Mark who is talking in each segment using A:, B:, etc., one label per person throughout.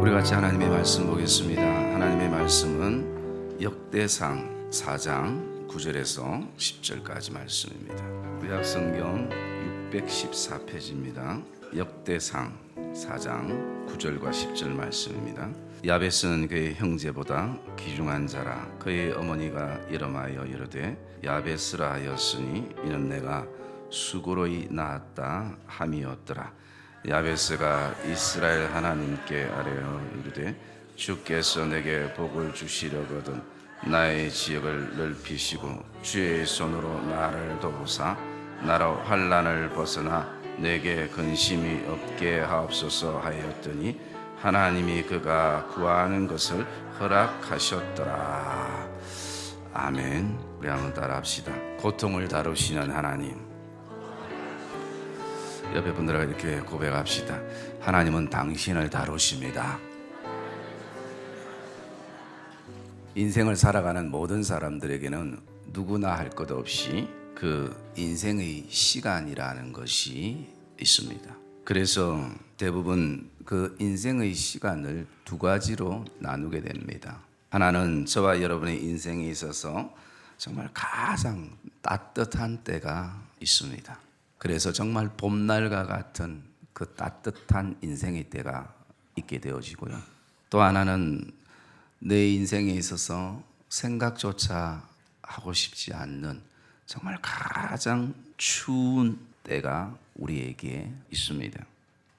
A: 우리 같이 하나님의 말씀 보겠습니다. 하나님의 말씀은 역대상 4장 9절에서 10절까지 말씀입니다. 구약성경 614페이지입니다. 역대상 4장 9절과 10절 말씀입니다. 야베스는 그의 형제보다 귀중한 자라. 그의 어머니가 이름하여 이르되 야베스라 하였으니 이는 내가 수고로이 낳았다 함이었더라. 야베스가 이스라엘 하나님께 아뢰어 이르되 주께서 내게 복을 주시려거든 나의 지역을 넓히시고 주의 손으로 나를 도우사 나로 환난을 벗어나 내게 근심이 없게 하옵소서 하였더니 하나님이 그가 구하는 것을 허락하셨더라. 아멘. 우리 한번 따라합시다. 고통을 다루시는 하나님. 옆에 분들과 이렇게 고백합시다. 하나님은 당신을 다루십니다. 인생을 살아가는 모든 사람들에게는 누구나 할 것 없이 그 인생의 시간이라는 것이 있습니다. 그래서 대부분 그 인생의 시간을 두 가지로 나누게 됩니다. 하나는 저와 여러분의 인생에 있어서 정말 가장 따뜻한 때가 있습니다. 그래서 정말 봄날과 같은 그 따뜻한 인생의 때가 있게 되어지고요. 또 하나는 내 인생에 있어서 생각조차 하고 싶지 않는 정말 가장 추운 때가 우리에게 있습니다.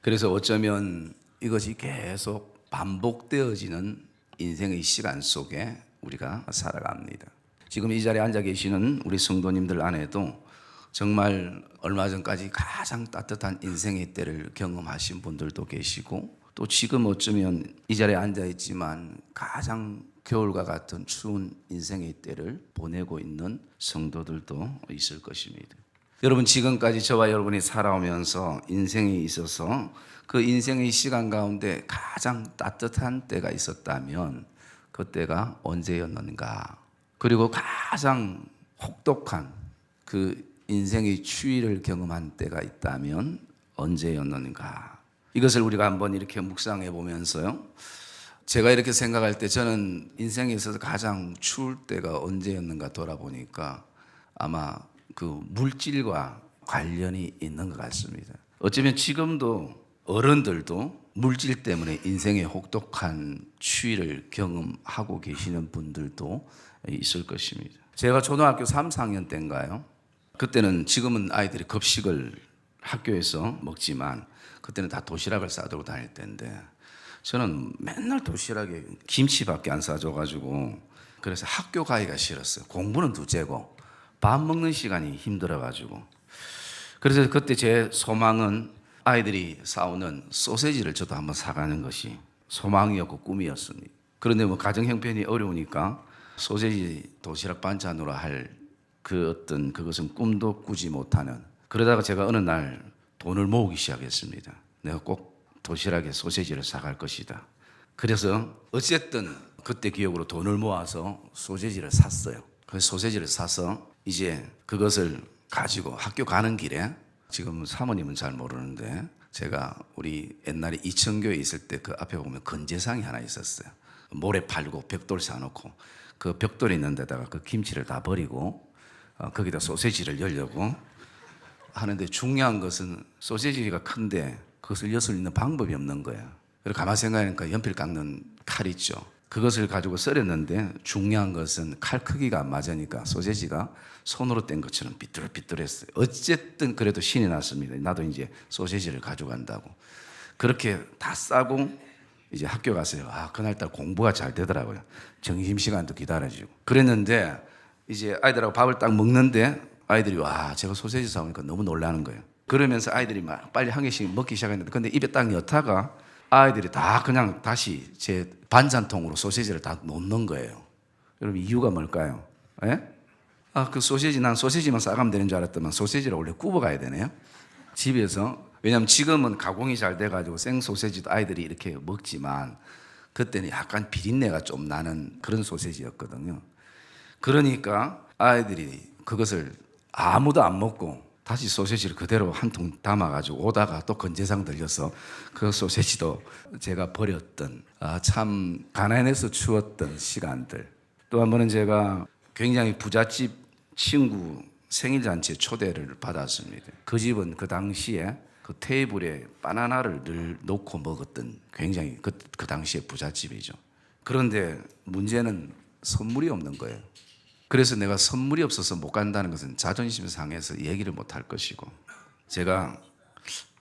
A: 그래서 어쩌면 이것이 계속 반복되어지는 인생의 시간 속에 우리가 살아갑니다. 지금 이 자리에 앉아 계시는 우리 성도님들 안에도 정말 얼마 전까지 가장 따뜻한 인생의 때를 경험하신 분들도 계시고 또 지금 어쩌면 이 자리에 앉아 있지만 가장 겨울과 같은 추운 인생의 때를 보내고 있는 성도들도 있을 것입니다. 여러분 지금까지 저와 여러분이 살아오면서 인생에 있어서 그 인생의 시간 가운데 가장 따뜻한 때가 있었다면 그때가 언제였는가? 그리고 가장 혹독한 그 인생의 추위를 경험한 때가 있다면 언제였는가? 이것을 우리가 한번 이렇게 묵상해 보면서요. 제가 이렇게 생각할 때 저는 인생에 있어서 가장 추울 때가 언제였는가 돌아보니까 아마 그 물질과 관련이 있는 것 같습니다. 어쩌면 지금도 어른들도 물질 때문에 인생의 혹독한 추위를 경험하고 계시는 분들도 있을 것입니다. 제가 초등학교 3, 4학년 때인가요? 그때는 지금은 아이들이 급식을 학교에서 먹지만 그때는 다 도시락을 싸들고 다닐 때인데 저는 맨날 도시락에 김치밖에 안 싸줘가지고 그래서 학교 가기가 싫었어요. 공부는 둘째고 밥 먹는 시간이 힘들어가지고 그래서 그때 제 소망은 아이들이 싸우는 소세지를 저도 한번 사가는 것이 소망이었고 꿈이었습니다. 그런데 뭐 가정 형편이 어려우니까 소세지 도시락 반찬으로 할 그 어떤 그것은 꿈도 꾸지 못하는 그러다가 제가 어느 날 돈을 모으기 시작했습니다. 내가 꼭 도시락에 소세지를 사갈 것이다. 그래서 어쨌든 그때 기억으로 돈을 모아서 소세지를 샀어요. 그래서 소세지를 사서 이제 그것을 가지고 학교 가는 길에 지금 사모님은 잘 모르는데 제가 우리 옛날에 이천교에 있을 때 그 앞에 보면 건재상이 하나 있었어요. 모래 팔고 벽돌 사놓고 그 벽돌 있는 데다가 그 김치를 다 버리고 거기다 소세지를 열려고 하는데 중요한 것은 소세지가 큰데 그것을 열 수 있는 방법이 없는 거야. 그리고 가만히 생각하니까 연필 깎는 칼 있죠. 그것을 가지고 썰었는데 중요한 것은 칼 크기가 안 맞으니까 소세지가 손으로 뗀 것처럼 삐뚤삐뚤했어요. 어쨌든 그래도 신이 났습니다. 나도 이제 소세지를 가져간다고. 그렇게 다 싸고 이제 학교 갔어요. 그날따라 공부가 잘 되더라고요. 점심시간도 기다려지고. 그랬는데 이제 아이들하고 밥을 딱 먹는데 아이들이 제가 소세지 사오니까 너무 놀라는 거예요. 그러면서 아이들이 막 빨리 한 개씩 먹기 시작했는데 근데 입에 딱 넣다가 아이들이 다 그냥 다시 제 반찬통으로 소세지를 다 놓는 거예요. 여러분 이유가 뭘까요? 예? 그 소세지 난 소세지만 싸가면 되는 줄 알았더만 소세지를 원래 굽어 가야 되네요. 집에서. 왜냐하면 지금은 가공이 잘 돼가지고 생소세지도 아이들이 이렇게 먹지만 그때는 약간 비린내가 좀 나는 그런 소세지였거든요. 그러니까 아이들이 그것을 아무도 안 먹고 다시 소세지를 그대로 한 통 담아가지고 오다가 또 건재상 들려서 그 소세지도 제가 버렸던, 참 가난해서 추웠던 시간들. 또 한 번은 제가 굉장히 부잣집 친구 생일잔치에 초대를 받았습니다. 그 집은 그 당시에 그 테이블에 바나나를 늘 놓고 먹었던 굉장히 그 당시에 부잣집이죠. 그런데 문제는 선물이 없는 거예요. 그래서 내가 선물이 없어서 못 간다는 것은 자존심 상해서 얘기를 못 할 것이고, 제가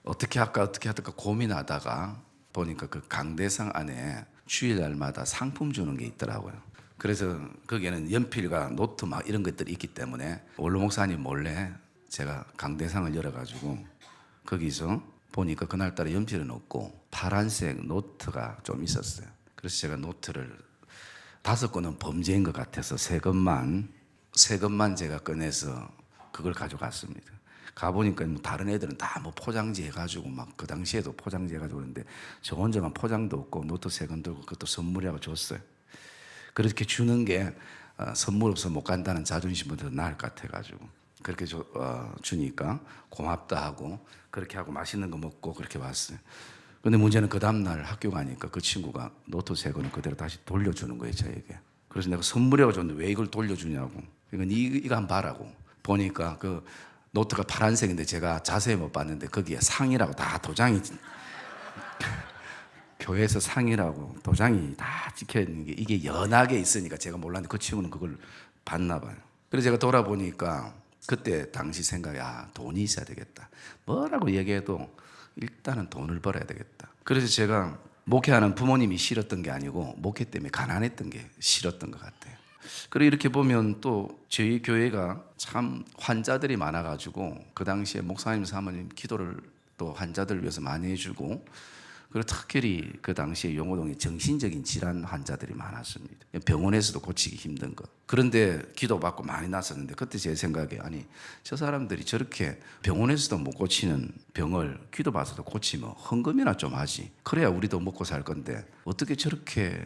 A: 어떻게 할까 고민하다가 보니까 그 강대상 안에 주일날마다 상품 주는 게 있더라고요. 그래서 거기에는 연필과 노트 막 이런 것들이 있기 때문에 원로 목사님 몰래 제가 강대상을 열어가지고 거기서 보니까 그날따라 연필은 없고 파란색 노트가 좀 있었어요. 그래서 제가 노트를 5권은 범죄인 것 같아서 세 것만 제가 꺼내서 그걸 가져갔습니다. 가보니까 다른 애들은 다 뭐 포장지 해가지고 막 그 당시에도 포장지 해가지고 그러는데 저 혼자만 포장도 없고 노트 3권 들고 그것도 선물이라고 줬어요. 그렇게 주는 게 선물 없어 못 간다는 자존심보다 나을 것 같아가지고 그렇게 주니까 고맙다 하고 그렇게 하고 맛있는 거 먹고 그렇게 왔어요. 근데 문제는 그 다음날 학교 가니까 그 친구가 노트 3권을 그대로 다시 돌려주는 거예요, 저에게. 그래서 내가 선물이라고 줬는데 왜 이걸 돌려주냐고. 그러니까 이거 한번 봐라고. 보니까 그 노트가 파란색인데 제가 자세히 못 봤는데 거기에 상이라고 다 도장이 교회에서 상이라고 도장이 다 찍혀있는 게 이게 연하게 있으니까 제가 몰랐는데 그 친구는 그걸 봤나 봐요. 그래서 제가 돌아보니까 그때 당시 생각이 돈이 있어야 되겠다. 뭐라고 얘기해도 일단은 돈을 벌어야 되겠다. 그래서 제가 목회하는 부모님이 싫었던 게 아니고 목회 때문에 가난했던 게 싫었던 것 같아요. 그리고 이렇게 보면 또 저희 교회가 참 환자들이 많아가지고 그 당시에 목사님 사모님 기도를 또 환자들을 위해서 많이 해주고, 그리고 특별히 그 당시에 용호동에 정신적인 질환 환자들이 많았습니다. 병원에서도 고치기 힘든 것. 그런데 기도받고 많이 났었는데 그때 제 생각에 저 사람들이 저렇게 병원에서도 못 고치는 병을 기도받아서도 고치면 헌금이나 좀 하지. 그래야 우리도 먹고 살 건데 어떻게 저렇게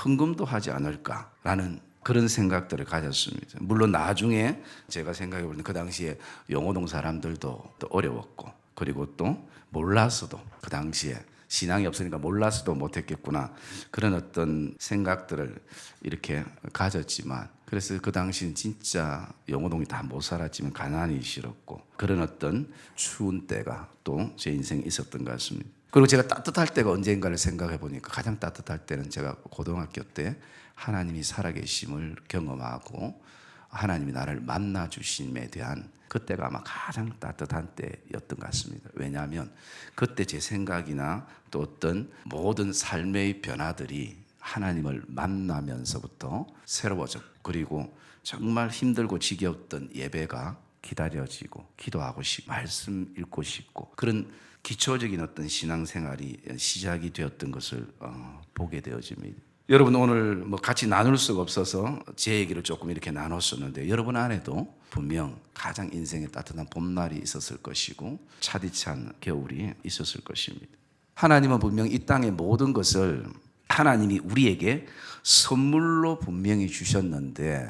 A: 헌금도 하지 않을까라는 그런 생각들을 가졌습니다. 물론 나중에 제가 생각해 보면 그 당시에 용호동 사람들도 또 어려웠고, 그리고 또 몰라서도 그 당시에 신앙이 없으니까 몰라서도 못했겠구나, 그런 어떤 생각들을 이렇게 가졌지만, 그래서 그 당시는 진짜 용호동이 다 못 살았지만 가난이 싫었고 그런 어떤 추운 때가 또 제 인생에 있었던 것 같습니다. 그리고 제가 따뜻할 때가 언제인가를 생각해 보니까 가장 따뜻할 때는 제가 고등학교 때 하나님이 살아계심을 경험하고 하나님이 나를 만나 주심에 대한 그때가 아마 가장 따뜻한 때였던 것 같습니다. 왜냐하면 그때 제 생각이나 또 어떤 모든 삶의 변화들이 하나님을 만나면서부터 새로워졌고, 그리고 정말 힘들고 지겨웠던 예배가 기다려지고 기도하고 싶고 말씀 읽고 싶고 그런 기초적인 어떤 신앙생활이 시작이 되었던 것을 보게 되어집니다. 여러분, 오늘 같이 나눌 수가 없어서 제 얘기를 조금 이렇게 나눴었는데 여러분 안에도 분명 가장 인생에 따뜻한 봄날이 있었을 것이고 차디찬 겨울이 있었을 것입니다. 하나님은 분명 이 땅의 모든 것을 하나님이 우리에게 선물로 분명히 주셨는데,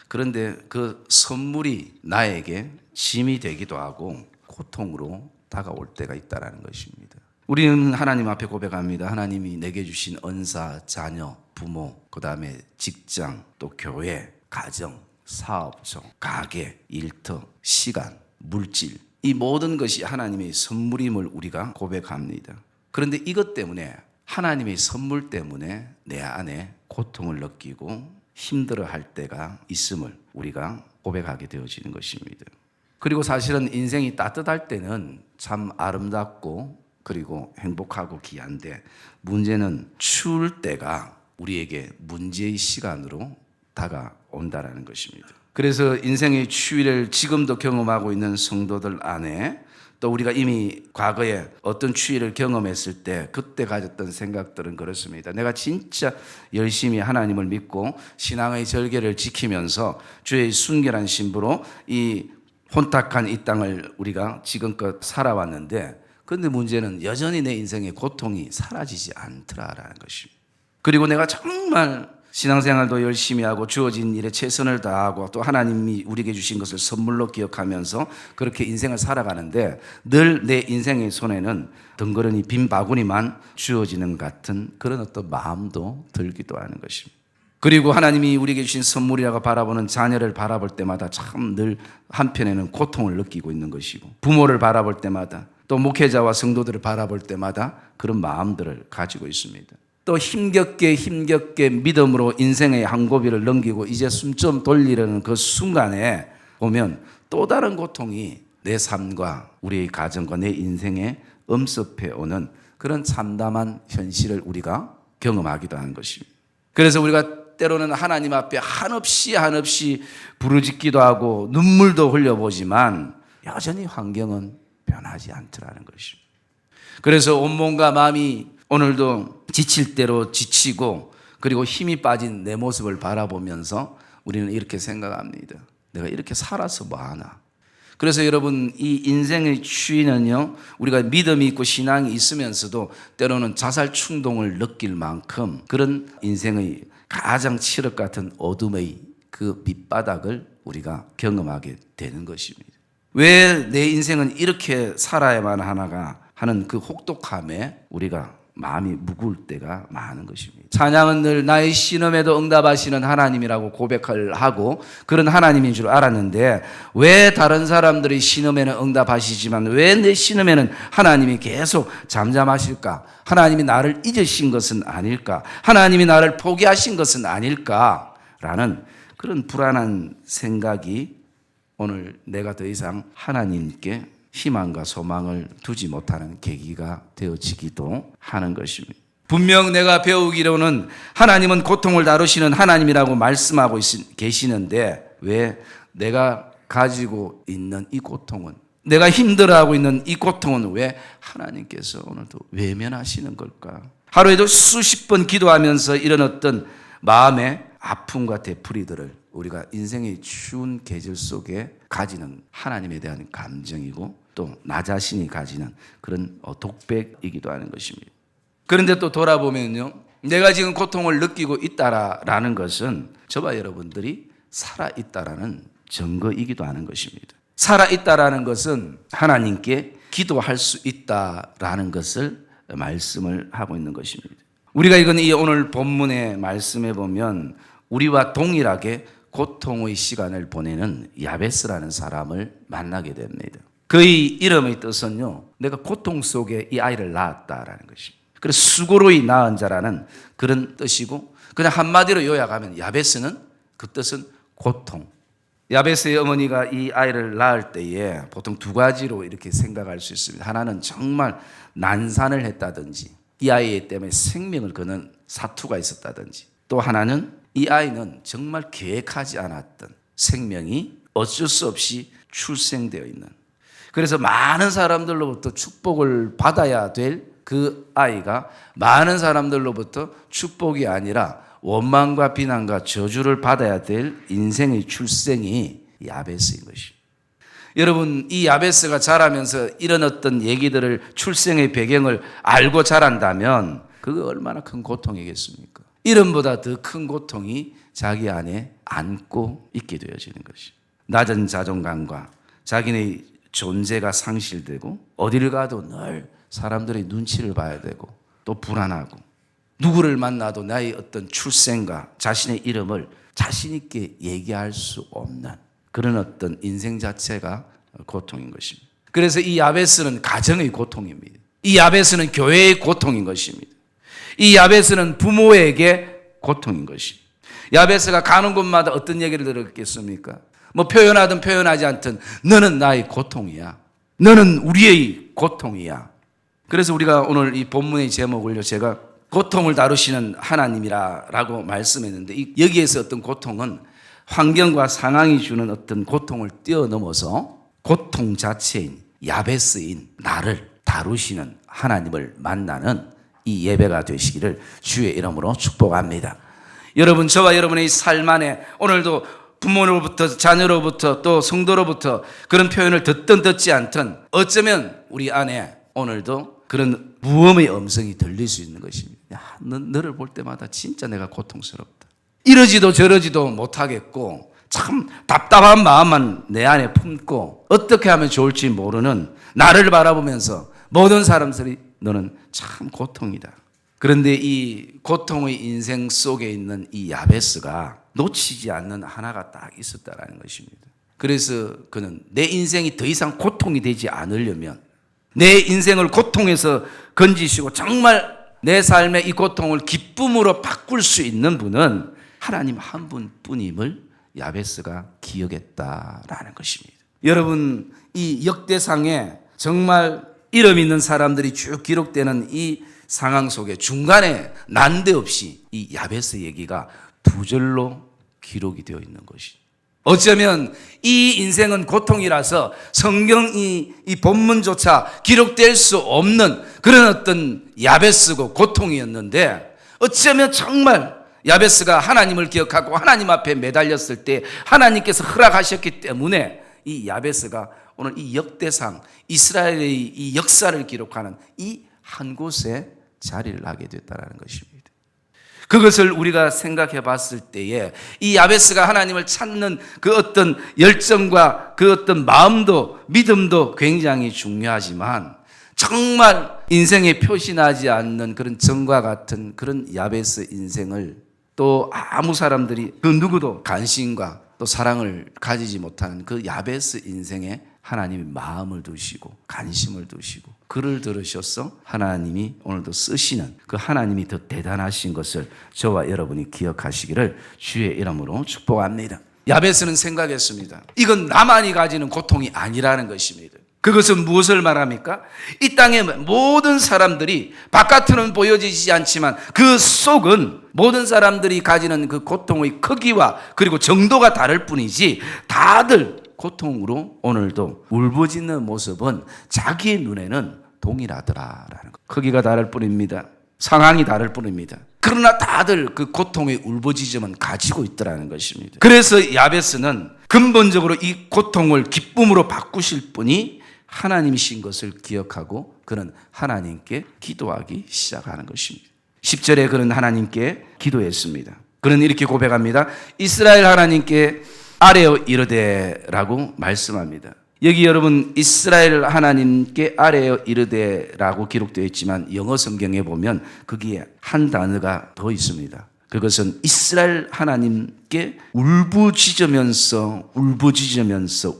A: 그런데 그 선물이 나에게 짐이 되기도 하고 고통으로 다가올 때가 있다는 것입니다. 우리는 하나님 앞에 고백합니다. 하나님이 내게 주신 은사, 자녀, 부모, 그 다음에 직장, 또 교회, 가정, 사업종, 가게, 일터, 시간, 물질, 이 모든 것이 하나님의 선물임을 우리가 고백합니다. 그런데 이것 때문에, 하나님의 선물 때문에 내 안에 고통을 느끼고 힘들어할 때가 있음을 우리가 고백하게 되어지는 것입니다. 그리고 사실은 인생이 따뜻할 때는 참 아름답고 그리고 행복하고 귀한데, 문제는 추울 때가 우리에게 문제의 시간으로 다가온다라는 것입니다. 그래서 인생의 추위를 지금도 경험하고 있는 성도들 안에, 또 우리가 이미 과거에 어떤 추위를 경험했을 때 그때 가졌던 생각들은 그렇습니다. 내가 진짜 열심히 하나님을 믿고 신앙의 절개를 지키면서 주의 순결한 신부로 이 혼탁한 이 땅을 우리가 지금껏 살아왔는데, 그런데 문제는 여전히 내 인생의 고통이 사라지지 않더라라는 것입니다. 그리고 내가 정말 신앙생활도 열심히 하고 주어진 일에 최선을 다하고 또 하나님이 우리에게 주신 것을 선물로 기억하면서 그렇게 인생을 살아가는데 늘 내 인생의 손에는 덩그러니 빈 바구니만 주어지는 같은 그런 어떤 마음도 들기도 하는 것입니다. 그리고 하나님이 우리에게 주신 선물이라고 바라보는 자녀를 바라볼 때마다 참 늘 한편에는 고통을 느끼고 있는 것이고, 부모를 바라볼 때마다 또 목회자와 성도들을 바라볼 때마다 그런 마음들을 가지고 있습니다. 또 힘겹게 믿음으로 인생의 한 고비를 넘기고 이제 숨 좀 돌리려는 그 순간에 보면 또 다른 고통이 내 삶과 우리의 가정과 내 인생에 엄습해 오는 그런 참담한 현실을 우리가 경험하기도 하는 것입니다. 그래서 우리가 때로는 하나님 앞에 한없이 부르짖기도 하고 눈물도 흘려보지만 여전히 환경은 변하지 않더라는 것입니다. 그래서 온몸과 마음이 오늘도 지칠 대로 지치고 그리고 힘이 빠진 내 모습을 바라보면서 우리는 이렇게 생각합니다. 내가 이렇게 살아서 뭐하나. 그래서 여러분, 이 인생의 추위는요, 우리가 믿음이 있고 신앙이 있으면서도 때로는 자살 충동을 느낄 만큼 그런 인생의 가장 칠흑 같은 어둠의 그 밑바닥을 우리가 경험하게 되는 것입니다. 왜 내 인생은 이렇게 살아야만 하나가 하는 그 혹독함에 우리가 마음이 무거울 때가 많은 것입니다. 찬양은 늘 나의 신음에도 응답하시는 하나님이라고 고백을 하고 그런 하나님인 줄 알았는데 왜 다른 사람들이 신음에는 응답하시지만 왜 내 신음에는 하나님이 계속 잠잠하실까? 하나님이 나를 잊으신 것은 아닐까? 하나님이 나를 포기하신 것은 아닐까? 라는 그런 불안한 생각이 오늘 내가 더 이상 하나님께 희망과 소망을 두지 못하는 계기가 되어지기도 하는 것입니다. 분명 내가 배우기로는 하나님은 고통을 다루시는 하나님이라고 말씀하고 계시는데 왜 내가 가지고 있는 이 고통은, 내가 힘들어하고 있는 이 고통은 왜 하나님께서 오늘도 외면하시는 걸까? 하루에도 수십 번 기도하면서 이런 어떤 마음의 아픔과 되풀이들을 우리가 인생의 추운 계절 속에 가지는 하나님에 대한 감정이고 또 나 자신이 가지는 그런 독백이기도 하는 것입니다. 그런데 또 돌아보면요, 내가 지금 고통을 느끼고 있다라는 것은 저와 여러분들이 살아있다라는 증거이기도 하는 것입니다. 살아있다라는 것은 하나님께 기도할 수 있다라는 것을 말씀을 하고 있는 것입니다. 우리가 이건 이 오늘 본문의 말씀에 보면 우리와 동일하게 고통의 시간을 보내는 야베스라는 사람을 만나게 됩니다. 그의 이름의 뜻은요, 내가 고통 속에 이 아이를 낳았다라는 것입니다. 그래서 수고로이 낳은 자라는 그런 뜻이고, 그냥 한마디로 요약하면 야베스는 그 뜻은 고통. 야베스의 어머니가 이 아이를 낳을 때에 보통 두 가지로 이렇게 생각할 수 있습니다. 하나는 정말 난산을 했다든지 이 아이 때문에 생명을 거는 사투가 있었다든지, 또 하나는 이 아이는 정말 계획하지 않았던 생명이 어쩔 수 없이 출생되어 있는, 그래서 많은 사람들로부터 축복을 받아야 될 그 아이가 많은 사람들로부터 축복이 아니라 원망과 비난과 저주를 받아야 될 인생의 출생이 야베스인 것입니다. 여러분, 이 야베스가 자라면서 이런 어떤 얘기들을, 출생의 배경을 알고 자란다면 그거 얼마나 큰 고통이겠습니까? 이름보다 더 큰 고통이 자기 안에 안고 있게 되어지는 것이, 낮은 자존감과 자기의 존재가 상실되고 어디를 가도 늘 사람들의 눈치를 봐야 되고 또 불안하고, 누구를 만나도 나의 어떤 출생과 자신의 이름을 자신 있게 얘기할 수 없는 그런 어떤 인생 자체가 고통인 것입니다. 그래서 이 야베스는 가정의 고통입니다. 이 야베스는 교회의 고통인 것입니다. 이 야베스는 부모에게 고통인 것입니다. 야베스가 가는 곳마다 어떤 얘기를 들었겠습니까? 뭐 표현하든 표현하지 않든 너는 나의 고통이야. 너는 우리의 고통이야. 그래서 우리가 오늘 이 본문의 제목을요, 제가 고통을 다루시는 하나님이라고 말씀했는데, 여기에서 어떤 고통은 환경과 상황이 주는 어떤 고통을 뛰어넘어서 고통 자체인 야베스인 나를 다루시는 하나님을 만나는 이 예배가 되시기를 주의 이름으로 축복합니다. 여러분, 저와 여러분의 삶 안에 오늘도 부모로부터 자녀로부터 또 성도로부터 그런 표현을 듣든 듣지 않든 어쩌면 우리 안에 오늘도 그런 무엄의 음성이 들릴 수 있는 것입니다. 너를 볼 때마다 진짜 내가 고통스럽다. 이러지도 저러지도 못하겠고 참 답답한 마음만 내 안에 품고 어떻게 하면 좋을지 모르는 나를 바라보면서 모든 사람들이 너는 참 고통이다. 그런데 이 고통의 인생 속에 있는 이 야베스가 놓치지 않는 하나가 딱 있었다라는 것입니다. 그래서 그는 내 인생이 더 이상 고통이 되지 않으려면, 내 인생을 고통에서 건지시고 정말 내 삶의 이 고통을 기쁨으로 바꿀 수 있는 분은 하나님 한 분뿐임을 야베스가 기억했다라는 것입니다. 여러분, 이 역대상에 정말 이름 있는 사람들이 쭉 기록되는 이 상황 속에 중간에 난데없이 이 야베스 얘기가 두 절로 기록이 되어 있는 것이, 어쩌면 이 인생은 고통이라서 성경이 이 본문조차 기록될 수 없는 그런 어떤 야베스고 고통이었는데, 어쩌면 정말 야베스가 하나님을 기억하고 하나님 앞에 매달렸을 때 하나님께서 허락하셨기 때문에 이 야베스가 오늘 이 역대상, 이스라엘의 이 역사를 기록하는 이 한 곳에 자리를 하게 됐다는 것입니다. 그것을 우리가 생각해 봤을 때에 이 야베스가 하나님을 찾는 그 어떤 열정과 그 어떤 마음도 믿음도 굉장히 중요하지만, 정말 인생에 표시나지 않는 그런 정과 같은 그런 야베스 인생을 또 아무 사람들이 그 누구도 관심과 또 사랑을 가지지 못하는 그 야베스 인생에 하나님이 마음을 두시고 관심을 두시고 그를 들으셔서 하나님이 오늘도 쓰시는 그 하나님이 더 대단하신 것을 저와 여러분이 기억하시기를 주의 이름으로 축복합니다. 야베스는 생각했습니다. 이건 나만이 가지는 고통이 아니라는 것입니다. 그것은 무엇을 말합니까? 이 땅의 모든 사람들이 바깥으로는 보여지지 않지만 그 속은 모든 사람들이 가지는 그 고통의 크기와 그리고 정도가 다를 뿐이지 다들 고통으로 오늘도 울부짖는 모습은 자기 눈에는 동일하더라라는 것. 크기가 다를 뿐입니다. 상황이 다를 뿐입니다. 그러나 다들 그 고통의 울부짖음은 가지고 있더라는 것입니다. 그래서 야베스는 근본적으로 이 고통을 기쁨으로 바꾸실 분이 하나님이신 것을 기억하고 그는 하나님께 기도하기 시작하는 것입니다. 10절에 그는 하나님께 기도했습니다. 그는 이렇게 고백합니다. 이스라엘 하나님께 아뢰어 이르되라고 말씀합니다. 여기 여러분 이스라엘 하나님께 아뢰어 이르되라고 기록되어 있지만 영어 성경에 보면 거기에 한 단어가 더 있습니다. 그것은 이스라엘 하나님께 울부짖으면서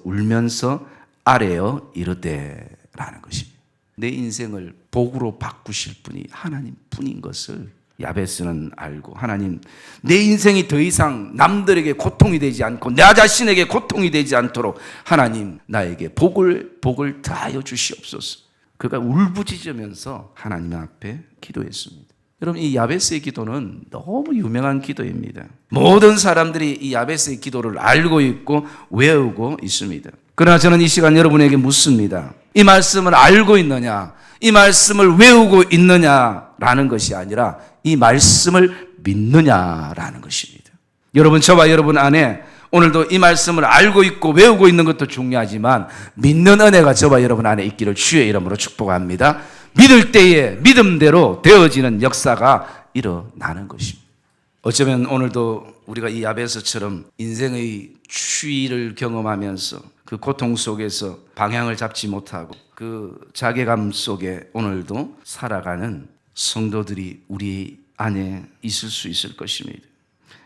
A: 울면서 아뢰어 이르되라는 것입니다. 내 인생을 복으로 바꾸실 분이 하나님 뿐인 것을 야베스는 알고, 하나님 내 인생이 더 이상 남들에게 고통이 되지 않고 나 자신에게 고통이 되지 않도록 하나님 나에게 복을 다하여 주시옵소서. 그가 울부짖으면서 하나님 앞에 기도했습니다. 여러분, 이 야베스의 기도는 너무 유명한 기도입니다. 모든 사람들이 이 야베스의 기도를 알고 있고 외우고 있습니다. 그러나 저는 이 시간 여러분에게 묻습니다. 이 말씀을 알고 있느냐, 이 말씀을 외우고 있느냐라는 것이 아니라 이 말씀을 믿느냐라는 것입니다. 여러분, 저와 여러분 안에 오늘도 이 말씀을 알고 있고 외우고 있는 것도 중요하지만 믿는 은혜가 저와 여러분 안에 있기를 주의 이름으로 축복합니다. 믿을 때에 믿음대로 되어지는 역사가 일어나는 것입니다. 어쩌면 오늘도 우리가 이 야베스처럼 인생의 추위를 경험하면서 그 고통 속에서 방향을 잡지 못하고 그 자괴감 속에 오늘도 살아가는 성도들이 우리 안에 있을 수 있을 것입니다.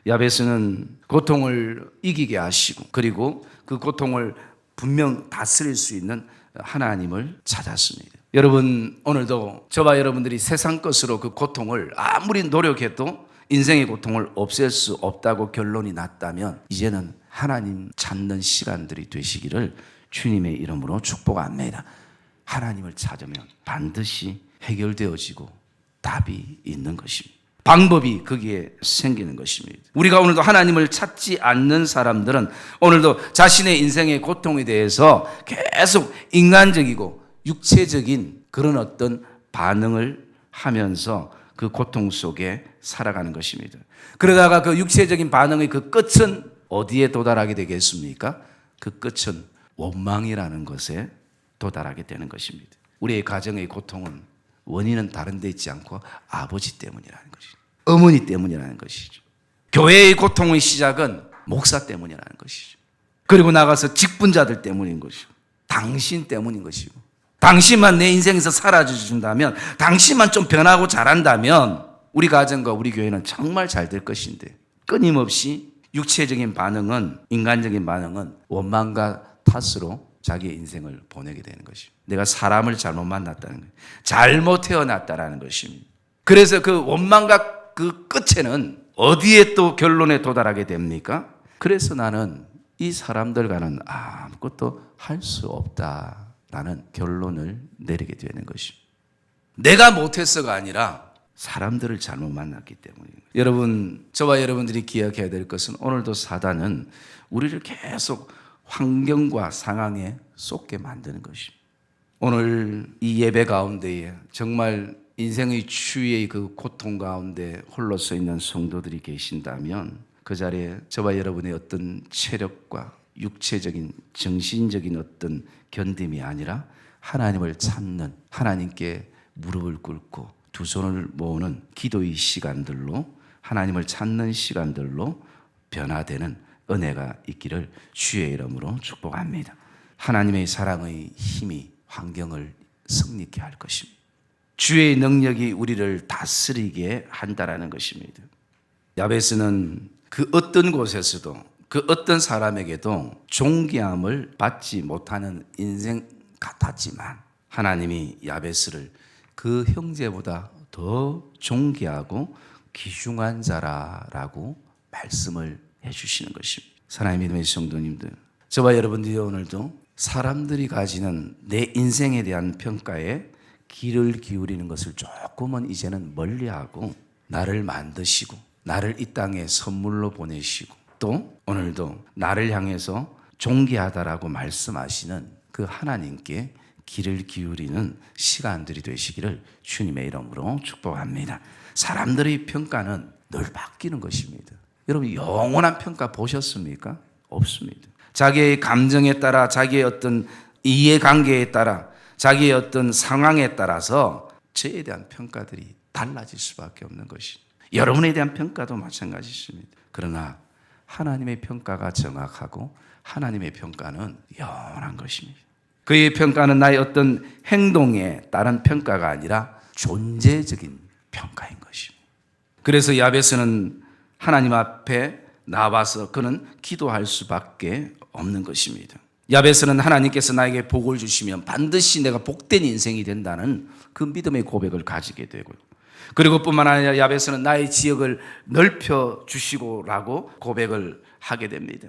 A: 야베스는 고통을 이기게 하시고 그리고 그 고통을 분명 다스릴 수 있는 하나님을 찾았습니다. 여러분, 오늘도 저와 여러분들이 세상 것으로 그 고통을 아무리 노력해도 인생의 고통을 없앨 수 없다고 결론이 났다면 이제는 하나님 찾는 시간들이 되시기를 주님의 이름으로 축복합니다. 하나님을 찾으면 반드시 해결되어지고 답이 있는 것입니다. 방법이 거기에 생기는 것입니다. 우리가 오늘도 하나님을 찾지 않는 사람들은 오늘도 자신의 인생의 고통에 대해서 계속 인간적이고 육체적인 그런 어떤 반응을 하면서 그 고통 속에 살아가는 것입니다. 그러다가 그 육체적인 반응의 그 끝은 어디에 도달하게 되겠습니까? 그 끝은 원망이라는 것에 도달하게 되는 것입니다. 우리의 가정의 고통은 원인은 다른 데 있지 않고 아버지 때문이라는 것이죠. 어머니 때문이라는 것이죠. 교회의 고통의 시작은 목사 때문이라는 것이죠. 그리고 나가서 직분자들 때문인 것이고, 당신 때문인 것이고, 당신만 내 인생에서 사라져준다면, 당신만 좀 변하고 잘한다면 우리 가정과 우리 교회는 정말 잘 될 것인데, 끊임없이 육체적인 반응은, 인간적인 반응은 원망과 탓으로 자기의 인생을 보내게 되는 것입니다. 내가 사람을 잘못 만났다는 거예요. 잘못 태어났다는 것입니다. 그래서 그 원망과 그 끝에는 어디에 또 결론에 도달하게 됩니까? 그래서 나는 이 사람들과는 아무것도 할 수 없다라는 결론을 내리게 되는 것입니다. 내가 못해서가 아니라 사람들을 잘못 만났기 때문입니다. 여러분, 저와 여러분들이 기억해야 될 것은 오늘도 사단은 우리를 계속 환경과 상황에 쏟게 만드는 것입니다. 오늘 이 예배 가운데에 정말 인생의 추위의 그 고통 가운데 홀로 서 있는 성도들이 계신다면 그 자리에 저와 여러분의 어떤 체력과 육체적인 정신적인 어떤 견딤이 아니라 하나님을 찾는, 하나님께 무릎을 꿇고 두 손을 모으는 기도의 시간들로, 하나님을 찾는 시간들로 변화되는 은혜가 있기를 주의 이름으로 축복합니다. 하나님의 사랑의 힘이 환경을 승리케 할 것입니다. 주의 능력이 우리를 다스리게 한다라는 것입니다. 야베스는 그 어떤 곳에서도, 그 어떤 사람에게도 존귀함을 받지 못하는 인생 같았지만 하나님이 야베스를 그 형제보다 더 존귀하고 귀중한 자라라고 말씀을 해주시는 것입니다. 사랑하는 믿음의 성도님들, 저와 여러분들이 오늘도 사람들이 가지는 내 인생에 대한 평가에 귀를 기울이는 것을 조금은 이제는 멀리하고, 나를 만드시고 나를 이 땅에 선물로 보내시고 또 오늘도 나를 향해서 존귀하다라고 말씀하시는 그 하나님께 귀를 기울이는 시간들이 되시기를 주님의 이름으로 축복합니다. 사람들의 평가는 늘 바뀌는 것입니다. 여러분, 영원한 평가 보셨습니까? 없습니다. 자기의 감정에 따라, 자기의 어떤 이해관계에 따라, 자기의 어떤 상황에 따라서 저에 대한 평가들이 달라질 수밖에 없는 것이, 여러분에 대한 평가도 마찬가지입니다. 그러나 하나님의 평가가 정확하고 하나님의 평가는 영원한 것입니다. 그의 평가는 나의 어떤 행동에 따른 평가가 아니라 존재적인 평가인 것입니다. 그래서 야베스는 하나님 앞에 나와서 그는 기도할 수밖에 없는 것입니다. 야베스는 하나님께서 나에게 복을 주시면 반드시 내가 복된 인생이 된다는 그 믿음의 고백을 가지게 되고요. 그리고 뿐만 아니라 야베스는 나의 지역을 넓혀 주시고라고 고백을 하게 됩니다.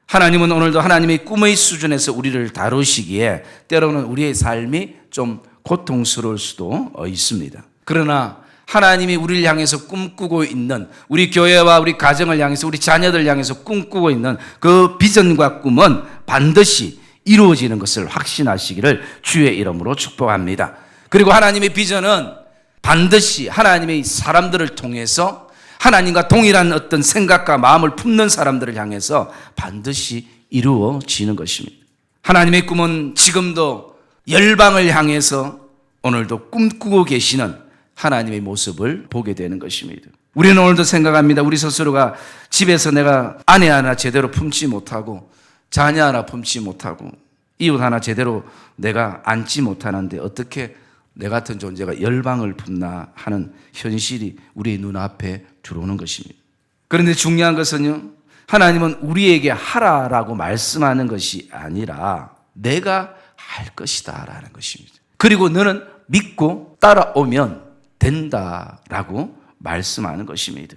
A: 하나님은 오늘도 하나님의 꿈의 수준에서 우리를 다루시기에 때로는 우리의 삶이 좀 고통스러울 수도 있습니다. 그러나 하나님이 우리를 향해서 꿈꾸고 있는, 우리 교회와 우리 가정을 향해서, 우리 자녀들 향해서 꿈꾸고 있는 그 비전과 꿈은 반드시 이루어지는 것을 확신하시기를 주의 이름으로 축복합니다. 그리고 하나님의 비전은 반드시 하나님의 사람들을 통해서 하나님과 동일한 어떤 생각과 마음을 품는 사람들을 향해서 반드시 이루어지는 것입니다. 하나님의 꿈은 지금도 열방을 향해서 오늘도 꿈꾸고 계시는 하나님의 모습을 보게 되는 것입니다. 우리는 오늘도 생각합니다. 우리 스스로가 집에서 내가 아내 하나 제대로 품지 못하고, 자녀 하나 품지 못하고, 이웃 하나 제대로 내가 안지 못하는데 어떻게 내 같은 존재가 열방을 품나 하는 현실이 우리의 눈앞에 들어오는 것입니다. 그런데 중요한 것은요, 하나님은 우리에게 하라라고 말씀하는 것이 아니라 내가 할 것이다 라는 것입니다. 그리고 너는 믿고 따라오면 된다라고 말씀하는 것입니다.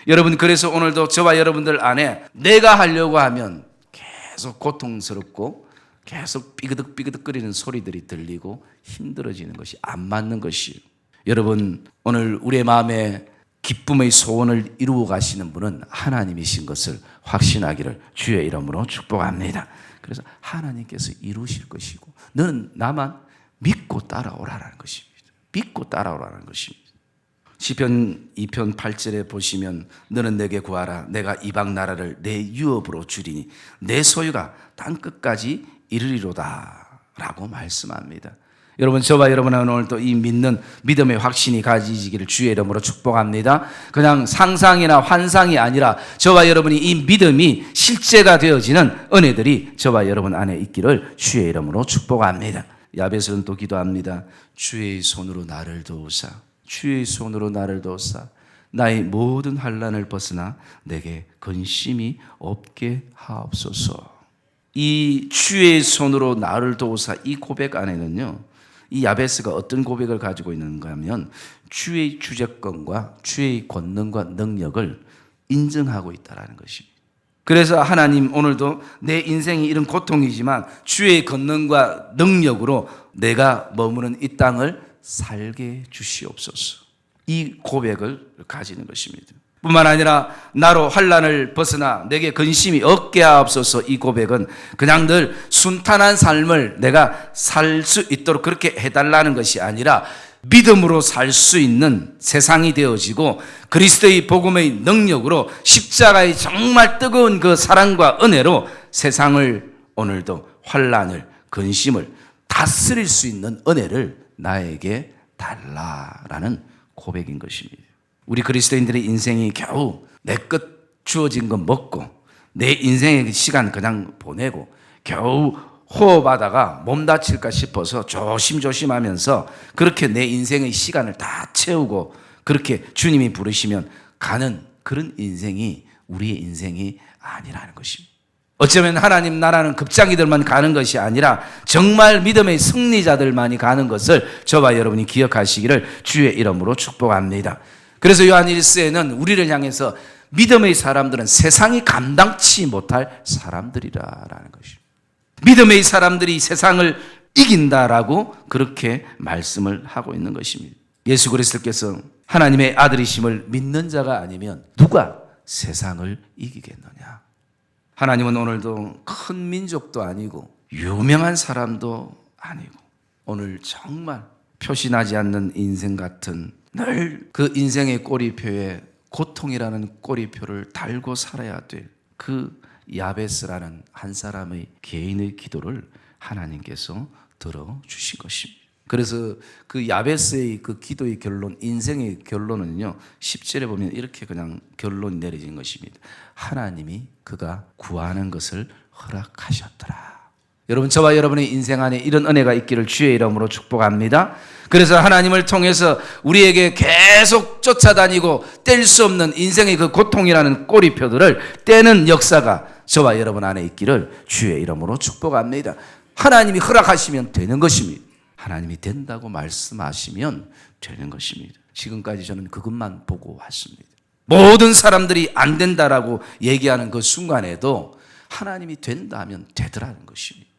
A: 여러분, 그래서 오늘도 저와 여러분들 안에 내가 하려고 하면 계속 고통스럽고 계속 삐그덕삐그덕거리는 소리들이 들리고 힘들어지는 것이 안 맞는 것이에요. 여러분, 오늘 우리의 마음에 기쁨의 소원을 이루어 가시는 분은 하나님이신 것을 확신하기를 주의 이름으로 축복합니다. 그래서 하나님께서 이루실 것이고 너는 나만 믿고 따라오라는 것입니다. 믿고 따라오라는 것입니다. 시편 2편 8절에 보시면 너는 내게 구하라. 내가 이방 나라를 내 유업으로 주리니 내 소유가 땅끝까지 이르리로다 라고 말씀합니다. 여러분, 저와 여러분은 오늘 또 이 믿는 믿음의 확신이 가지시기를 주의 이름으로 축복합니다. 그냥 상상이나 환상이 아니라 저와 여러분이 이 믿음이 실제가 되어지는 은혜들이 저와 여러분 안에 있기를 주의 이름으로 축복합니다. 야베스는 또 기도합니다. 주의 손으로 나를 도우사, 주의 손으로 나를 도우사, 나의 모든 환난을 벗으나 내게 근심이 없게 하옵소서. 이 주의 손으로 나를 도우사, 이 고백 안에는요, 이 야베스가 어떤 고백을 가지고 있는가 하면 주의 주재권과 주의 권능과 능력을 인정하고 있다는 것입니다. 그래서 하나님, 오늘도 내 인생이 이런 고통이지만 주의 권능과 능력으로 내가 머무는 이 땅을 살게 주시옵소서. 이 고백을 가지는 것입니다. 뿐만 아니라 나로 환난을 벗으나 내게 근심이 없게 하옵소서. 이 고백은 그냥 늘 순탄한 삶을 내가 살 수 있도록 그렇게 해달라는 것이 아니라 믿음으로 살 수 있는 세상이 되어지고 그리스도의 복음의 능력으로 십자가의 정말 뜨거운 그 사랑과 은혜로 세상을, 오늘도 환난을, 근심을 다스릴 수 있는 은혜를 나에게 달라라는 고백인 것입니다. 우리 그리스도인들의 인생이 겨우 내 것 주어진 거 먹고 내 인생의 시간 그냥 보내고 겨우 호흡하다가 몸 다칠까 싶어서 조심조심하면서 그렇게 내 인생의 시간을 다 채우고 그렇게 주님이 부르시면 가는 그런 인생이 우리의 인생이 아니라는 것입니다. 어쩌면 하나님 나라는 급장이들만 가는 것이 아니라 정말 믿음의 승리자들만이 가는 것을 저와 여러분이 기억하시기를 주의 이름으로 축복합니다. 그래서 요한 1서에는 우리를 향해서 믿음의 사람들은 세상이 감당치 못할 사람들이라는 것입니다. 믿음의 사람들이 세상을 이긴다라고 그렇게 말씀을 하고 있는 것입니다. 예수 그리스도께서 하나님의 아들이심을 믿는 자가 아니면 누가 세상을 이기겠느냐. 하나님은 오늘도 큰 민족도 아니고 유명한 사람도 아니고 오늘 정말 표시나지 않는 인생 같은 늘 그 인생의 꼬리표에 고통이라는 꼬리표를 달고 살아야 될 그 야베스라는 한 사람의 개인의 기도를 하나님께서 들어주신 것입니다. 그래서 그 야베스의 그 기도의 결론, 인생의 결론은요, 10절에 보면 이렇게 그냥 결론이 내려진 것입니다. 하나님이 그가 구하는 것을 허락하셨더라. 여러분, 저와 여러분의 인생 안에 이런 은혜가 있기를 주의 이름으로 축복합니다. 그래서 하나님을 통해서 우리에게 계속 쫓아다니고 뗄 수 없는 인생의 그 고통이라는 꼬리표들을 떼는 역사가 저와 여러분 안에 있기를 주의 이름으로 축복합니다. 하나님이 허락하시면 되는 것입니다. 하나님이 된다고 말씀하시면 되는 것입니다. 지금까지 저는 그것만 보고 왔습니다. 모든 사람들이 안 된다라고 얘기하는 그 순간에도 하나님이 된다 하면 되더라는 것입니다.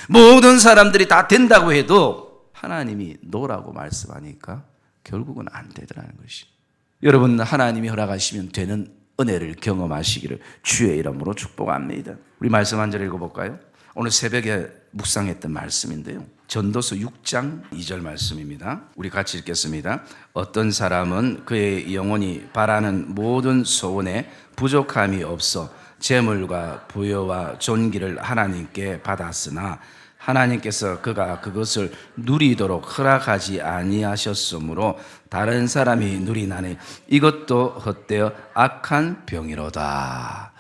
A: 모든 사람들이 다 된다고 해도 하나님이 노라고 말씀하니까 결국은 안 되더라는 것입니다. 여러분, 하나님이 허락하시면 되는 은혜를 경험하시기를 주의 이름으로 축복합니다. 우리 말씀 한 절 읽어볼까요? 오늘 새벽에 묵상했던 말씀인데요, 전도서 6장 2절 말씀입니다. 우리 같이 읽겠습니다. 어떤 사람은 그의 영혼이 바라는 모든 소원에 부족함이 없어 재물과 부여와 존귀를 하나님께 받았으나 하나님께서 그가 그것을 누리도록 허락하지 아니하셨으므로 다른 사람이 누리나니 이것도 헛되어 악한 병이로다.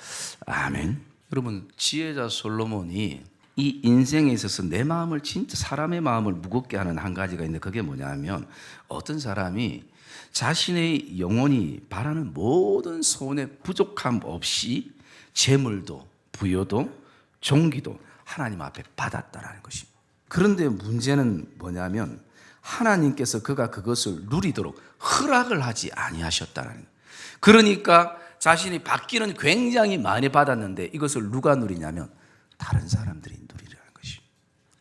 A: 아멘. 여러분, 지혜자 솔로몬이 이 인생에 있어서 내 마음을, 진짜 사람의 마음을 무겁게 하는 한 가지가 있는데 그게 뭐냐면, 어떤 사람이 자신의 영혼이 바라는 모든 소원에 부족함 없이 재물도 부여도 존귀도 하나님 앞에 받았다라는 것입니다. 그런데 문제는 뭐냐면 하나님께서 그가 그것을 누리도록 허락을 하지 아니하셨다는 거예요. 그러니까 자신이 받기는 굉장히 많이 받았는데 이것을 누가 누리냐면 다른 사람들이 누리라는 것입니다.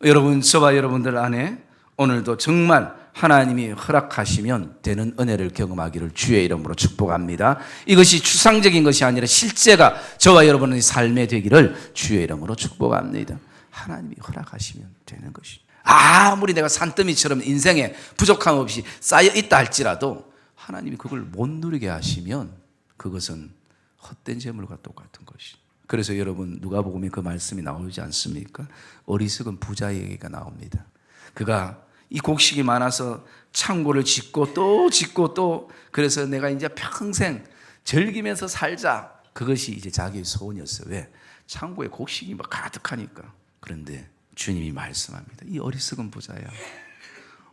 A: 여러분, 저와 여러분들 안에 오늘도 정말 하나님이 허락하시면 되는 은혜를 경험하기를 주의 이름으로 축복합니다. 이것이 추상적인 것이 아니라 실제가 저와 여러분의 삶에 되기를 주의 이름으로 축복합니다. 하나님이 허락하시면 되는 것입니다. 아무리 내가 산더미처럼 인생에 부족함 없이 쌓여 있다 할지라도 하나님이 그걸 못 누리게 하시면 그것은 헛된 재물과 똑같은 것입니다. 그래서 여러분, 누가복음에 그 말씀이 나오지 않습니까? 어리석은 부자의 얘기가 나옵니다. 그가 이 곡식이 많아서 창고를 짓고 또 짓고 또 그래서 내가 이제 평생 즐기면서 살자. 그것이 이제 자기의 소원이었어요. 왜? 창고에 곡식이 막 가득하니까. 그런데 주님이 말씀합니다. 이 어리석은 부자야.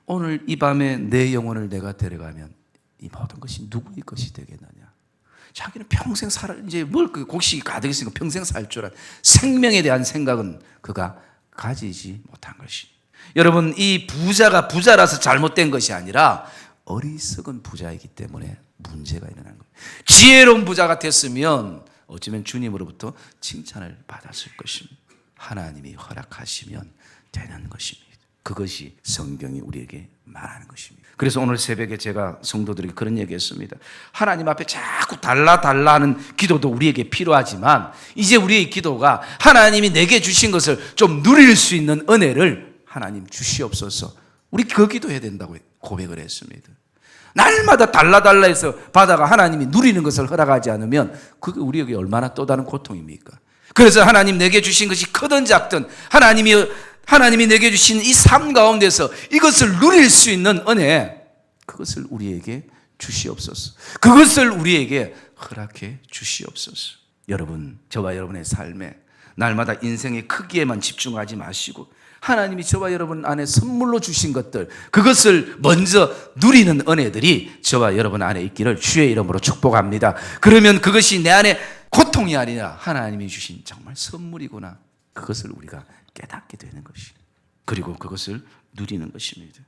A: 오늘 이 밤에 내 영혼을 내가 데려가면 이 모든 것이 누구의 것이 되겠느냐. 자기는 평생 이제 곡식이 가득했으니까 평생 살 줄 아는 생명에 대한 생각은 그가 가지지 못한 것이. 여러분, 이 부자가 부자라서 잘못된 것이 아니라 어리석은 부자이기 때문에 문제가 일어난 거예요. 지혜로운 부자 같았으면 어쩌면 주님으로부터 칭찬을 받았을 것입니다. 하나님이 허락하시면 되는 것입니다. 그것이 성경이 우리에게 말하는 것입니다. 그래서 오늘 새벽에 제가 성도들에게 그런 얘기했습니다. 하나님 앞에 자꾸 달라 하는 기도도 우리에게 필요하지만 이제 우리의 기도가 하나님이 내게 주신 것을 좀 누릴 수 있는 은혜를 하나님 주시옵소서. 우리 그 기도해야 된다고 고백을 했습니다. 날마다 달라 해서 바다가 하나님이 누리는 것을 허락하지 않으면 그게 우리에게 얼마나 또 다른 고통입니까? 그래서 하나님 내게 주신 것이 크든 작든 하나님이 내게 주신 이 삶 가운데서 이것을 누릴 수 있는 은혜, 그것을 우리에게 주시옵소서. 그것을 우리에게 허락해 주시옵소서. 여러분, 저와 여러분의 삶에 날마다 인생의 크기에만 집중하지 마시고 하나님이 저와 여러분 안에 선물로 주신 것들, 그것을 먼저 누리는 은혜들이 저와 여러분 안에 있기를 주의 이름으로 축복합니다. 그러면 그것이 내 안에 고통이 아니라 하나님이 주신 정말 선물이구나. 그것을 우리가 깨닫게 되는 것이, 그리고 그것을 누리는 것입니다.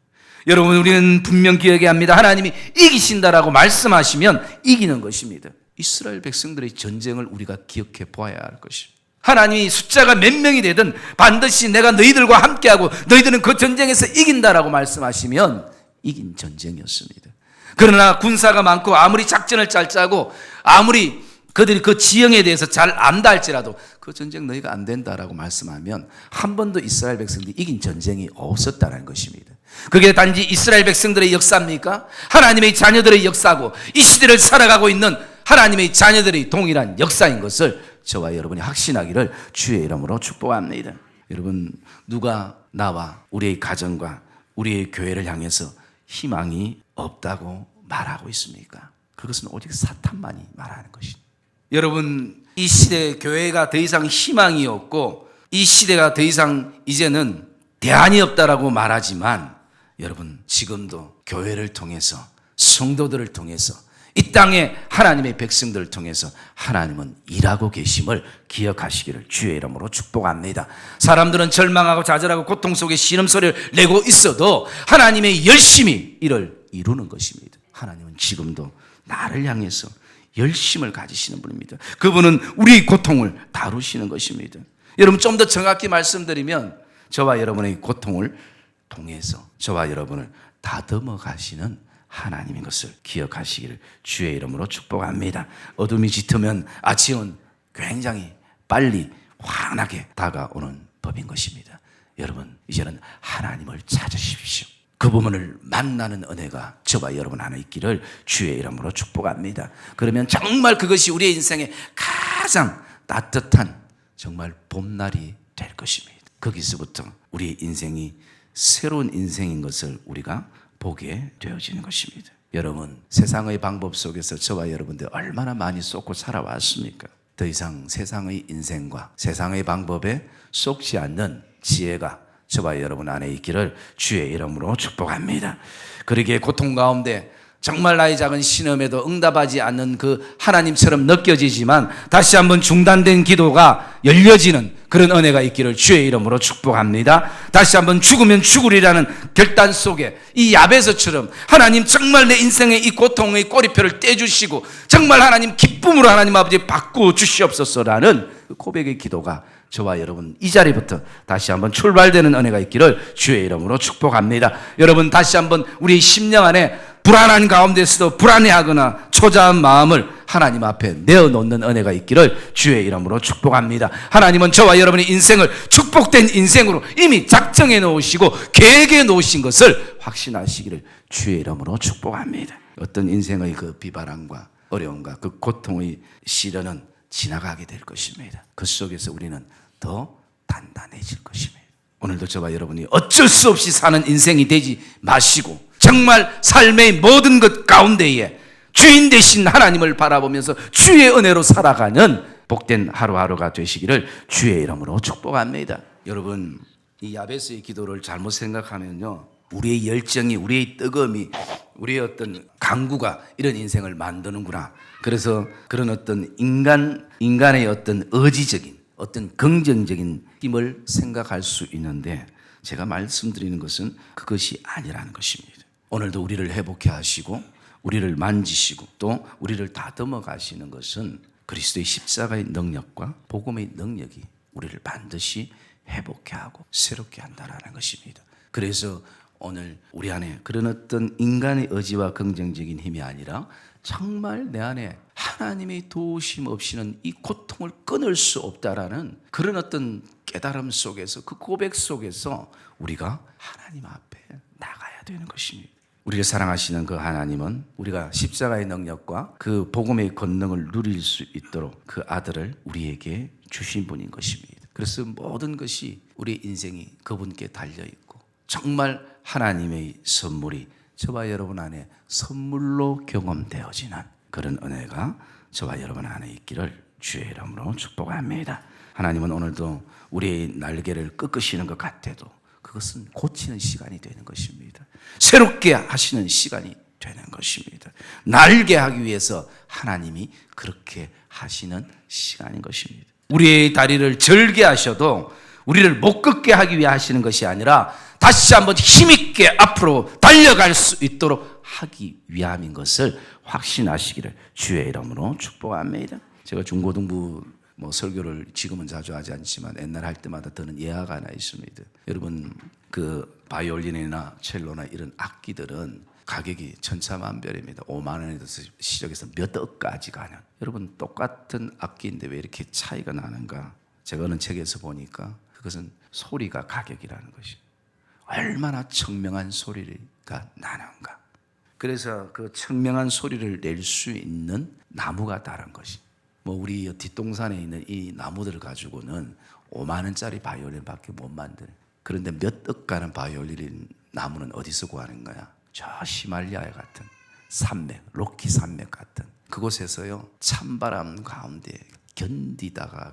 A: 여러분, 우리는 분명 기억해야 합니다. 하나님이 이기신다라고 말씀하시면 이기는 것입니다. 이스라엘 백성들의 전쟁을 우리가 기억해 보아야 할 것입니다. 하나님이 숫자가 몇 명이 되든 반드시 내가 너희들과 함께하고 너희들은 그 전쟁에서 이긴다라고 말씀하시면 이긴 전쟁이었습니다. 그러나 군사가 많고 아무리 작전을 잘 짜고 아무리 그들이 그 지형에 대해서 잘 안다 할지라도 그 전쟁 너희가 안 된다라고 말씀하면 한 번도 이스라엘 백성들이 이긴 전쟁이 없었다는 것입니다. 그게 단지 이스라엘 백성들의 역사입니까? 하나님의 자녀들의 역사고 이 시대를 살아가고 있는 하나님의 자녀들의 동일한 역사인 것을 저와 여러분이 확신하기를 주의 이름으로 축복합니다. 여러분, 누가 나와 우리의 가정과 우리의 교회를 향해서 희망이 없다고 말하고 있습니까? 그것은 오직 사탄만이 말하는 것입니다. 여러분, 이 시대의 교회가 더 이상 희망이 없고 이 시대가 더 이상 이제는 대안이 없다라고 말하지만 여러분, 지금도 교회를 통해서 성도들을 통해서 이 땅에 하나님의 백성들을 통해서 하나님은 일하고 계심을 기억하시기를 주의 이름으로 축복합니다. 사람들은 절망하고 좌절하고 고통 속에 신음소리를 내고 있어도 하나님의 열심히 이를 이루는 것입니다. 하나님은 지금도 나를 향해서 열심을 가지시는 분입니다. 그분은 우리의 고통을 다루시는 것입니다. 여러분, 좀 더 정확히 말씀드리면 저와 여러분의 고통을 통해서 저와 여러분을 다듬어 가시는 하나님인 것을 기억하시기를 주의 이름으로 축복합니다. 어둠이 짙으면 아침은 굉장히 빨리 환하게 다가오는 법인 것입니다. 여러분, 이제는 하나님을 찾으십시오. 그 부분을 만나는 은혜가 저와 여러분 안에 있기를 주의 이름으로 축복합니다. 그러면 정말 그것이 우리의 인생에 가장 따뜻한 정말 봄날이 될 것입니다. 거기서부터 우리의 인생이 새로운 인생인 것을 우리가 보게 되어지는 것입니다. 여러분, 세상의 방법 속에서 저와 여러분들 얼마나 많이 쏟고 살아왔습니까? 더 이상 세상의 인생과 세상의 방법에 쏟지 않는 지혜가 저와 여러분 안에 있기를 주의 이름으로 축복합니다. 그러기에 고통 가운데 정말 나의 작은 신음에도 응답하지 않는 그 하나님처럼 느껴지지만 다시 한번 중단된 기도가 열려지는 그런 은혜가 있기를 주의 이름으로 축복합니다. 다시 한번 죽으면 죽으리라는 결단 속에 이 야베스처럼 하나님 정말 내 인생의 이 고통의 꼬리표를 떼주시고 정말 하나님 기쁨으로 하나님 아버지 바꾸어 주시옵소서라는 그 고백의 기도가 저와 여러분 이 자리부터 다시 한번 출발되는 은혜가 있기를 주의 이름으로 축복합니다. 여러분, 다시 한번 우리 심령 안에 불안한 가운데서도 불안해하거나 초자한 마음을 하나님 앞에 내어놓는 은혜가 있기를 주의 이름으로 축복합니다. 하나님은 저와 여러분의 인생을 축복된 인생으로 이미 작정해 놓으시고 계획해 놓으신 것을 확신하시기를 주의 이름으로 축복합니다. 어떤 인생의 그 비바람과 어려움과 그 고통의 시련은 지나가게 될 것입니다. 그 속에서 우리는 더 단단해질 것입니다. 오늘도 저와 여러분이 어쩔 수 없이 사는 인생이 되지 마시고 정말 삶의 모든 것 가운데에 주인 되신 하나님을 바라보면서 주의 은혜로 살아가는 복된 하루하루가 되시기를 주의 이름으로 축복합니다. 여러분, 이 야베스의 기도를 잘못 생각하면요, 우리의 열정이, 우리의 뜨거움이, 우리의 어떤 강구가 이런 인생을 만드는구나. 그래서 그런 어떤 인간의 어떤 의지적인, 어떤 긍정적인 힘을 생각할 수 있는데, 제가 말씀드리는 것은 그것이 아니라는 것입니다. 오늘도 우리를 회복해 하시고 우리를 만지시고 또 우리를 다듬어 가시는 것은 그리스도의 십자가의 능력과 복음의 능력이 우리를 반드시 회복해 하고 새롭게 한다는 것입니다. 그래서 오늘 우리 안에 그런 어떤 인간의 의지와 긍정적인 힘이 아니라 정말 내 안에 하나님의 도우심 없이는 이 고통을 끊을 수 없다라는 그런 어떤 깨달음 속에서, 그 고백 속에서 우리가 하나님 앞에 나가야 되는 것입니다. 우리를 사랑하시는 그 하나님은 우리가 십자가의 능력과 그 복음의 권능을 누릴 수 있도록 그 아들을 우리에게 주신 분인 것입니다. 그래서 모든 것이 우리 인생이 그분께 달려있고 정말 하나님의 선물이 저와 여러분 안에 선물로 경험되어지는 그런 은혜가 저와 여러분 안에 있기를 주의 이름으로 축복합니다. 하나님은 오늘도 우리의 날개를 꺾으시는 것 같아도 그것은 고치는 시간이 되는 것입니다. 새롭게 하시는 시간이 되는 것입니다. 날게 하기 위해서 하나님이 그렇게 하시는 시간인 것입니다. 우리의 다리를 절게 하셔도 우리를 못 걷게 하기 위해 하시는 것이 아니라 다시 한번 힘있게 앞으로 달려갈 수 있도록 하기 위함인 것을 확신하시기를 주의 이름으로 축복합니다. 제가 중고등부 설교를 지금은 자주 하지 않지만 옛날 할 때마다 드는 예화가 하나 있습니다. 여러분, 그 바이올린이나 첼로나 이런 악기들은 가격이 천차만별입니다. 5만 원에서 시작해서 몇 억까지 가는. 여러분, 똑같은 악기인데 왜 이렇게 차이가 나는가? 제가 어느 책에서 보니까 그것은 소리가 가격이라는 것이, 얼마나 청명한 소리가 나는가. 그래서 그 청명한 소리를 낼 수 있는 나무가 다른 것이, 우리 뒷동산에 있는 이 나무들을 가지고는 5만 원짜리 바이올린밖에 못 만들어요. 그런데 몇 억 가는 바이올린 나무는 어디서 구하는 거야? 저 히말라야 같은 산맥, 로키 산맥 같은 그곳에서요, 찬바람 가운데 견디다가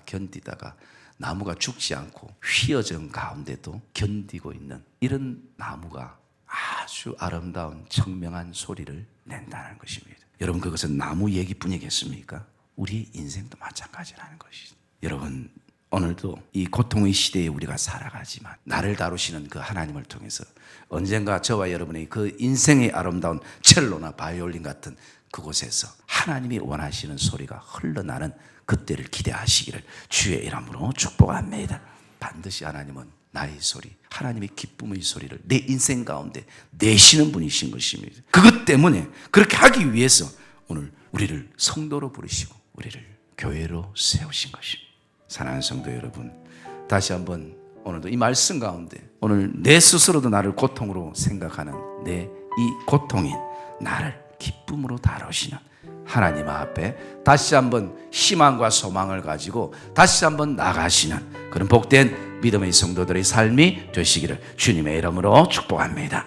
A: 나무가 죽지 않고 휘어진 가운데도 견디고 있는 이런 나무가 아주 아름다운 청명한 소리를 낸다는 것입니다. 여러분, 그것은 나무 얘기뿐이겠습니까? 우리 인생도 마찬가지라는 것이죠. 여러분, 오늘도 이 고통의 시대에 우리가 살아가지만 나를 다루시는 그 하나님을 통해서 언젠가 저와 여러분의 그 인생의 아름다운 첼로나 바이올린 같은 그곳에서 하나님이 원하시는 소리가 흘러나는 그때를 기대하시기를 주의 이름으로 축복합니다. 반드시 하나님은 나의 소리, 하나님의 기쁨의 소리를 내 인생 가운데 내시는 분이신 것입니다. 그것 때문에 그렇게 하기 위해서 오늘 우리를 성도로 부르시고 우리를 교회로 세우신 것입니다. 사랑하는 성도 여러분, 다시 한번 오늘도 이 말씀 가운데 오늘 내 스스로도 나를 고통으로 생각하는 내 이 고통인 나를 기쁨으로 다루시는 하나님 앞에 다시 한번 희망과 소망을 가지고 다시 한번 나가시는 그런 복된 믿음의 성도들의 삶이 되시기를 주님의 이름으로 축복합니다.